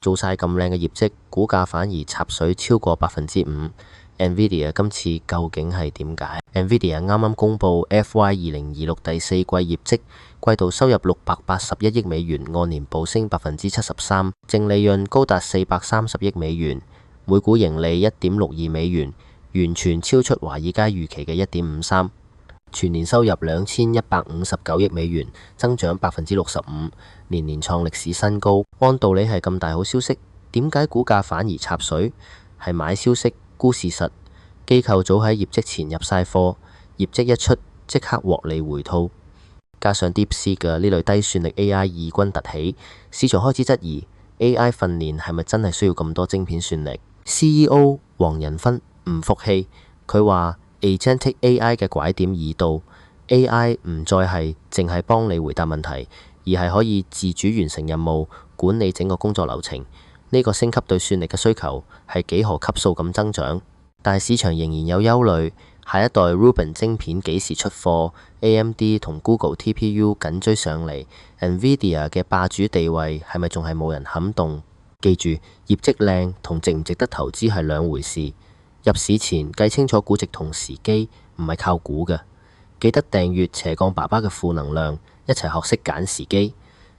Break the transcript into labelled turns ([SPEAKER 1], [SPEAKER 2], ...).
[SPEAKER 1] 做晒咁靚嘅業績，股價反而插水超過5%。Nvidia 今次究竟係點解？Nvidia 啱啱公布 FY 2026第四季業績，季度收入681億美元，按年暴升73%，淨利潤高達430億美元，每股盈利1.62美元，完全超出華爾街預期嘅1.53。全年收入2159億美元，增長65%，年年創歷史新高。按道理係咁大好消息，點解股價反而插水？係買消息沽事實，機構早喺業績前入晒貨，業績一出即刻獲利回吐。加上 DeepSeek 嘅呢類低算力 AI 異軍突起，市場開始質疑 AI 訓練係咪真係需要咁多晶片算力？CEO 黃仁勳唔服氣，佢話Agentic AI 嘅拐點已到 ，AI 唔再係淨係幫你回答問題，而係可以自主完成任務，管理整個工作流程。呢個升級對算力嘅需求係幾何級數咁增長，但係市場仍然有憂慮，下一代 Rubin 晶片幾時出貨 ？AMD 同 Google TPU 緊追上嚟 ，Nvidia 嘅霸主地位係咪仲係冇人撼動？記住，業績靚同值唔值得投資係兩回事。入市前計清楚估值同時機，唔係靠估嘅。記得訂閱斜槓爸爸嘅負能量，一齊學識揀時機。